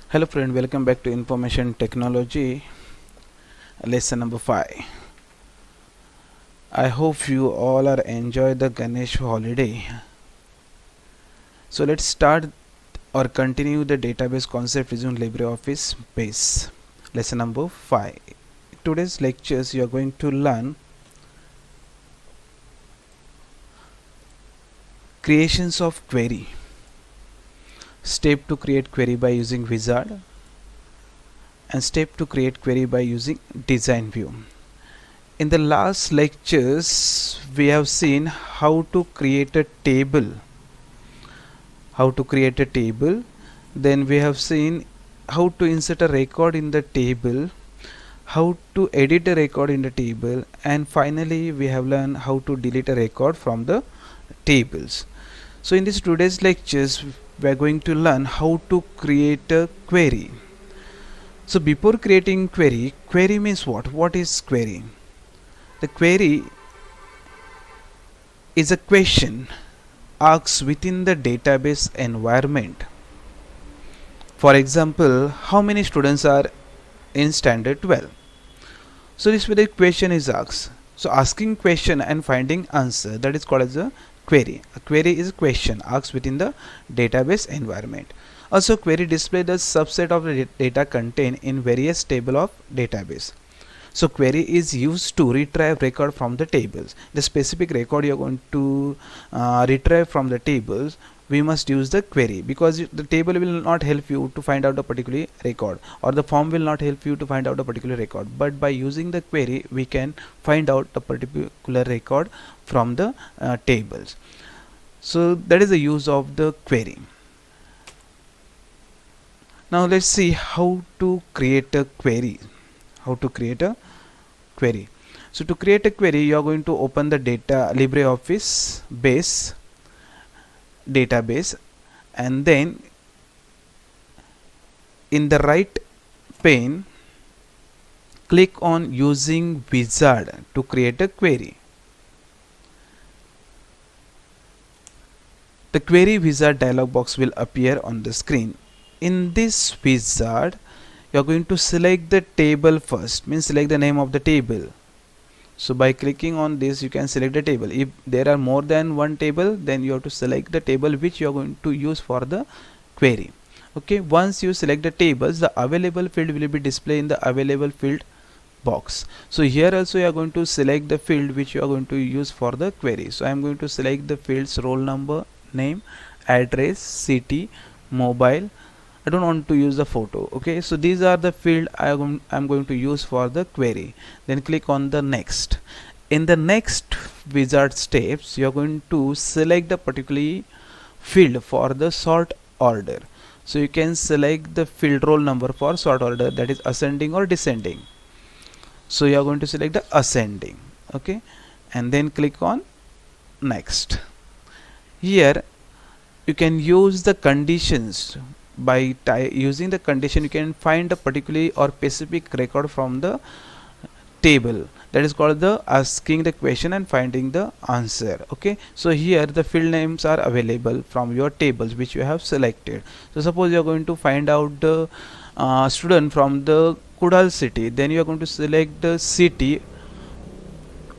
Hello friend, welcome back to information technology lesson number 5. I hope you all are enjoy the Ganesh holiday. So let's start or continue the database concept using LibreOffice base. Lesson number 5. Today's lectures you are going to learn creations of query. Step to create query by using wizard and step to create query by using design view. In the last lectures we have seen how to create a table. Then we have seen how to insert a record in the table, how to edit a record in the table, and finally we have learned how to delete a record from the tables. So in this today's lectures we are going to learn how to create a query. So before creating query means what is query? The query is a question asked within the database environment. For example, how many students are in standard 12? So this way the question is asked. So asking question and finding answer, that is called as a query. A query is a question asked within the database environment. Also query display the subset of the data contained in various table of database. So query is used to retrieve record from the tables. The specific record you are going to retrieve from the tables, we must use the query, because the table will not help you to find out a particular record, or the form will not help you to find out a particular record, but by using the query we can find out a particular record from the tables. So that is the use of the query. Now let's see how to create a query. So to create a query you are going to open the LibreOffice base database, and then in the right pane click on using wizard to create a query. The query wizard dialog box will appear on the screen. In this wizard you are going to select the table first, means select the name of the table. So by clicking on this you can select the table. If there are more than one table, then you have to select the table which you are going to use for the query. Okay, once you select the tables, the available field will be displayed in the available field box. So here also you are going to select the field which you are going to use for the query. So I am going to select the fields roll number, name, address, city, mobile. I don't want to use the photo. Okay, so these are the field I'm going to use for the query. Then click on the next. In the next wizard steps you are going to select the particular field for the sort order. So you can select the field roll number for sort order, that is ascending or descending. So you are going to select the ascending. Okay, and then click on next. Here you can use the conditions. By using the condition you can find a particular or specific record from the table, that is called the asking the question and finding the answer. Okay, so here the field names are available from your tables which you have selected. So suppose you are going to find out the student from the Kudal city, then you are going to select the city.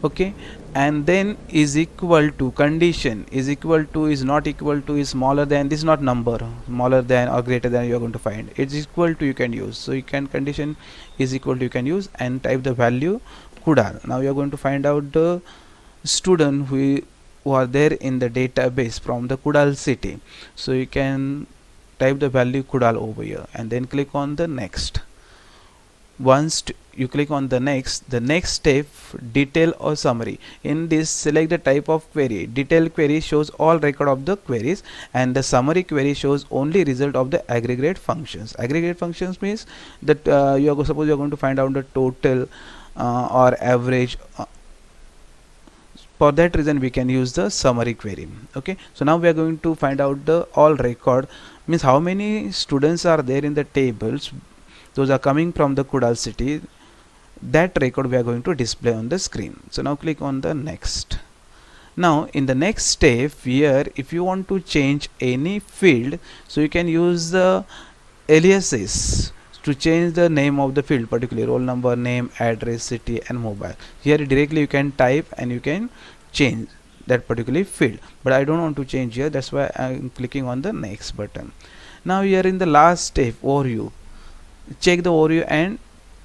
Okay, and then is equal to, condition is equal to, is not equal to, is smaller than, this is not number, smaller than or greater than you are going to find, it's equal to you can use. So you can condition is equal to you can use and type the value Kudal. Now you are going to find out the student who are there in the database from the Kudal city. So you can type the value Kudal over here and then click on the next. Once you click on the next step, detail or summary. In this select the type of query. Detail query shows all record of the queries, and the summary query shows only result of the aggregate functions. Aggregate functions means that suppose you are going to find out the total or average. For that reason we can use the summary query. Okay, so now we are going to find out the all record, means how many students are there in the tables, those are coming from the Kudal city. That record we are going to display on the screen. So now click on the next. Now in the next step here, if you want to change any field, so you can use the aliases to change the name of the field, particularly roll number, name, address, city and mobile. Here directly you can type and you can change that particular field, but I don't want to change here, that's why I'm clicking on the next button. Now here in the last step, overview, check the overview and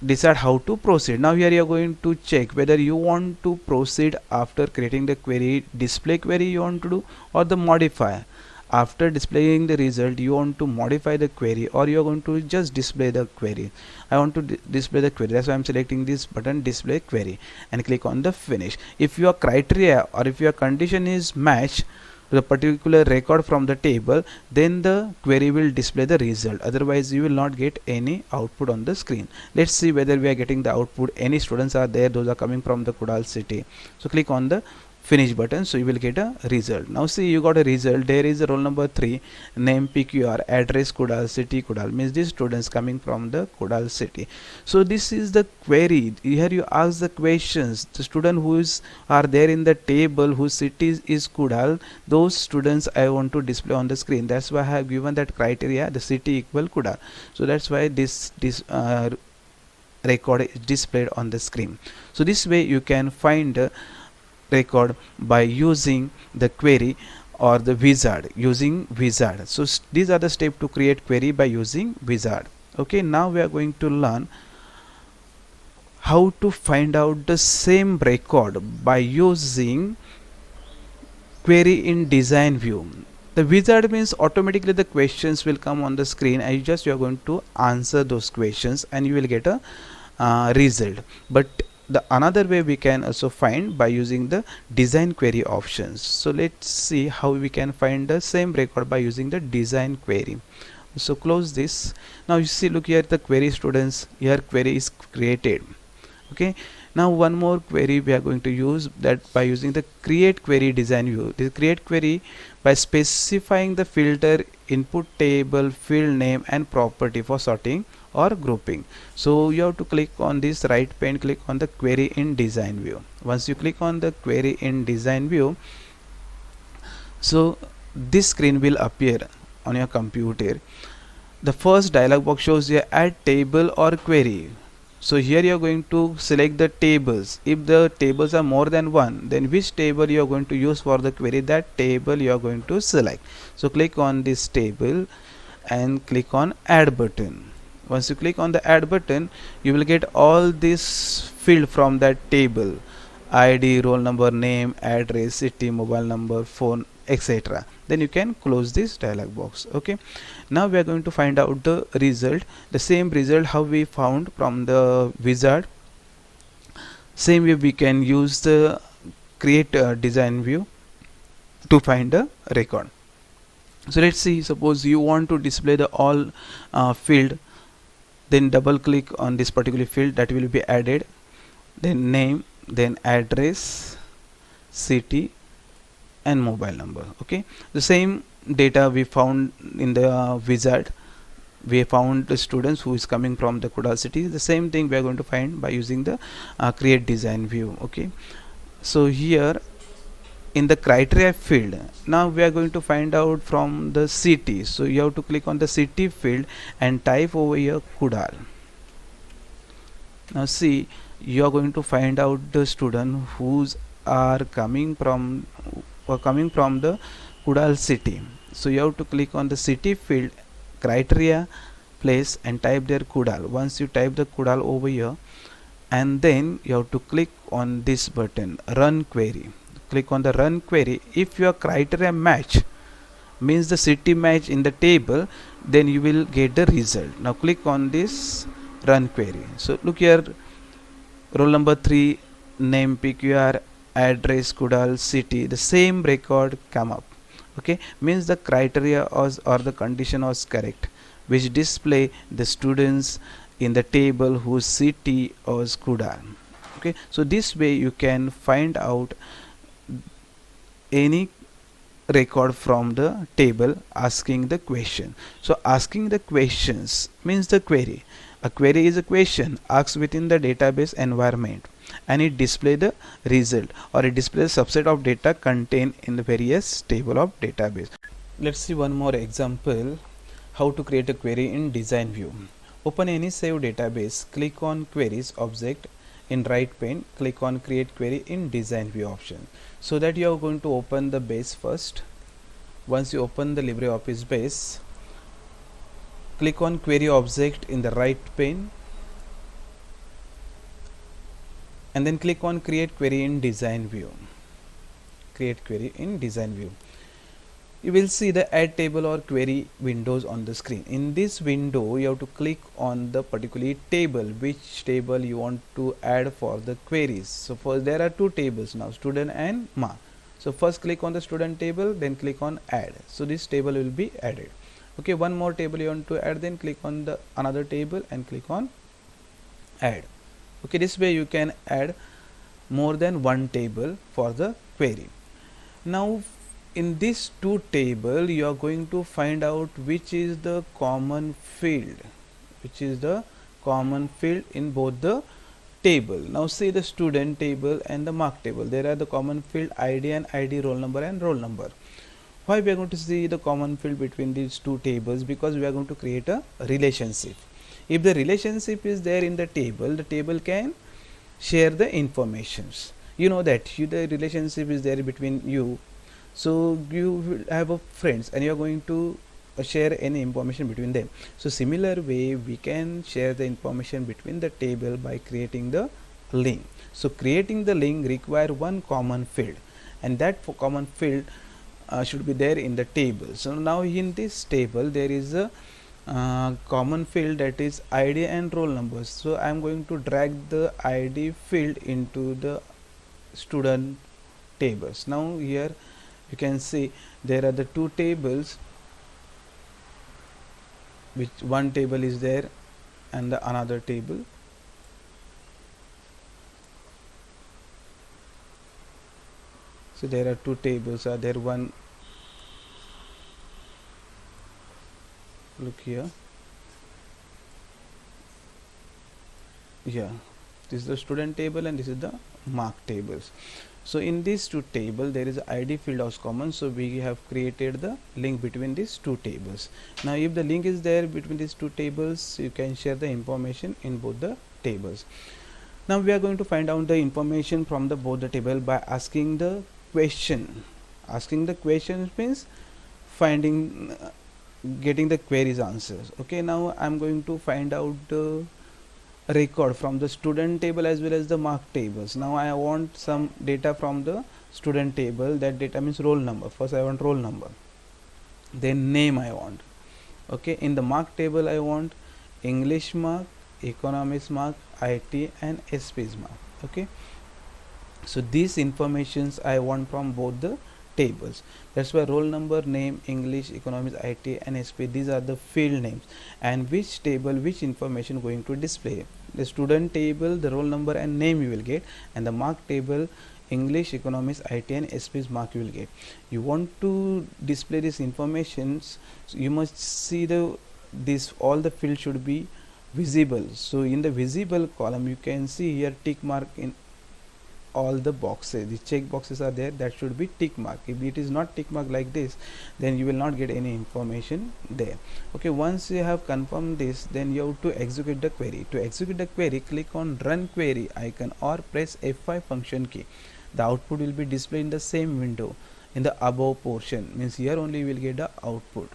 decide how to proceed. Now here you are going to check whether you want to proceed after creating the query, display query you want to do, or the modifier. After displaying the result you want to modify the query, or you are going to just display the query. I want to display the query, that's why I'm selecting this button, display query, and click on the finish. If your criteria or if your condition is matched to the particular record from the table, then the query will display the result, otherwise you will not get any output on the screen. Let's see whether we are getting the output. Any students are there, those are coming from the Kudal city. So click on the finish button, so you will get a result. Now see, you got a result. There is a roll number 3, name PQR, address Kudal, city Kudal, means these students coming from the Kudal city. So this is the query. Here you ask the questions, the student who is are there in the table whose city is Kudal, those students I want to display on the screen. That's why I have given that criteria, the city equal Kudal. So that's why this record is displayed on the screen. So this way you can find record by using the query or the wizard, using wizard. So these are the steps to create query by using wizard. Okay, now we are going to learn how to find out the same record by using query in design view. The wizard means automatically the questions will come on the screen and you are going to answer those questions and you will get a result. But the another way we can also find by using the design query options. So let's see how we can find the same record by using the design query. So close this. Now you see, look here, the query students, here query is created. Okay, now one more query we are going to use, that by using the create query design view. The create query by specifying the filter, input table, field name and property for sorting or grouping. So you have to click on this right pane, click on the query in design view. Once you click on the query in design view, so this screen will appear on your computer. The first dialog box shows you add table or query. So here you are going to select the tables. If the tables are more than one, then which table you are going to use for the query, that table you are going to select. So click on this table and click on add button. Once you click on the add button, you will get all this field from that table: ID, roll number, name, address, city, mobile number, phone, etc. Then you can close this dialog box. Okay, now we are going to find out the result, the same result how we found from the wizard. Same way we can use the create design view to find the record. So let's see, suppose you want to display the all field, then double click on this particular field that will be added, then name, then address, city and mobile number. Okay, the same data we found in the wizard. We found the students who is coming from the Kudal city. The same thing we are going to find by using the create design view. Okay, so here in the criteria field, now we are going to find out from the city. So you have to click on the city field and type over here Kudal. Now see, you are going to find out the student who's are coming from the Kudal city. So you have to click on the city field, criteria place and type there Kudal. Once you type the Kudal over here, and then you have to click on this button, run query. Click on the run query. If your criteria match, means the city match in the table, then you will get the result. Now click on this run query. So look here, roll number 3, name PQR, address Kudal city, the same record come up. Okay, means the criteria or the condition was correct, which display the students in the table whose city was Kudal. Okay, so this way you can find out any record from the table asking the question. So asking the questions means the query. A query is a question asked within the database environment, and it displays the result, or it displays a subset of data contained in the various table of database. Let's see one more example. how to create a query in design view. Open any saved database, click on queries object in right pane, click on create query in design view option. So that you are going to open the base first. Once you open the LibreOffice base, click on query object in the right pane and then click on create query in design view. Create query in design view. You will see the add table or query windows on the screen. In this window you have to click on the particular table, which table you want to add for the queries. So first there are two tables now, student and mark. So first click on the student table, then click on add. So this table will be added. Okay, one more table you want to add, then click on the another table and click on add. Okay, this way you can add more than one table for the query. Now in this two table you are going to find out which is the common field, in both the table. Now see the student table and the mark table, there are the common field ID and ID, roll number and roll number. Why we are going to see the common field between these two tables? Because we are going to create a relationship. If the relationship is there in the table can share the informations. You know that the relationship is there between you. So you will have a friends and you are going to share any information between them. So similar way we can share the information between the table by creating the link. So creating the link require one common field, and that common field should be there in the table. So now in this table there is a common field, that is ID and roll numbers. So I am going to drag the ID field into the student tables. Now here you can see there are the two tables, which one table is there and the another table. So there are two tables are there, one, look here, this is the student table and this is the mark tables. So in these two tables there is a ID field as common, so we have created the link between these two tables. Now if the link is there between these two tables, you can share the information in both the tables. Now we are going to find out the information from the both the table by asking the question. Asking the questions means finding getting the queries answers. Okay, now I'm going to find out the record from the student table as well as the mark tables. Now I want some data from the student table. That data means roll number. First I want roll number, then name I want. Okay, in the mark table I want English mark, economics mark, IT and SPs mark. Okay, so these informations I want from both the tables. That's why roll number, name, English, economics, IT and SP, these are the field names, and which table which information going to display. The student table the roll number and name you will get, and the mark table English, economics, IT and SPs mark you will get. You want to display these informations, so you must see this all the fields should be visible. So in the visible column you can see here tick mark in all the boxes. The check boxes are there, that should be tick mark. If it is not tick mark like this, then you will not get any information there. Okay, once you have confirmed this, then you have to execute the query. To execute the query, click on run query icon or press F5 function key. The output will be displayed in the same window in the above portion, means here only you will get the output.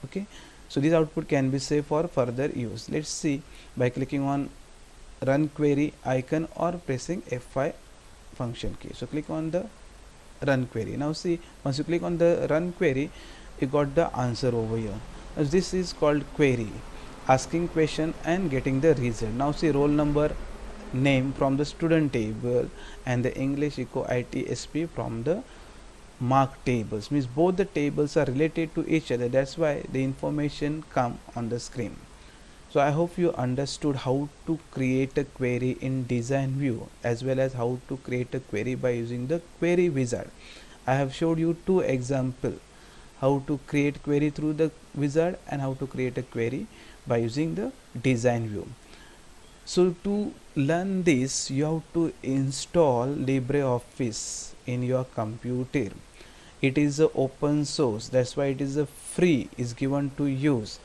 Okay, so this output can be saved for further use. Let's see by clicking on run query icon or pressing F5 function key. So click on the run query. Now see, once you click on the run query, you got the answer over here. As this is called query, asking question and getting the result. Now see, roll number, name from the student table and the English, Eco, IT, SP from the mark tables, means both the tables are related to each other. That's why the information come on the screen. So I hope you understood how to create a query in design view as well as how to create a query by using the query wizard. I have showed you two examples, how to create query through the wizard and how to create a query by using the design view. So to learn this, you have to install LibreOffice in your computer. It is a open source, that's why it is a free, is given to use.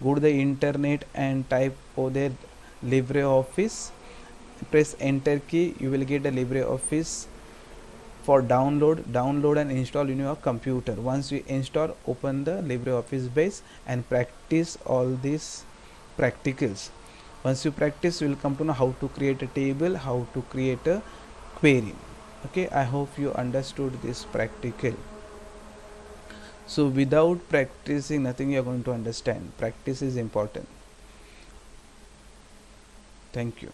go to the internet and type over there LibreOffice, press enter key, you will get a LibreOffice for download and install in your computer. Once you install, open the LibreOffice base and practice all these practicals. Once you practice, you will come to know how to create a table, how to create a query. Okay, I hope you understood this practical. So without practicing, nothing you are going to understand. Practice is important. Thank you.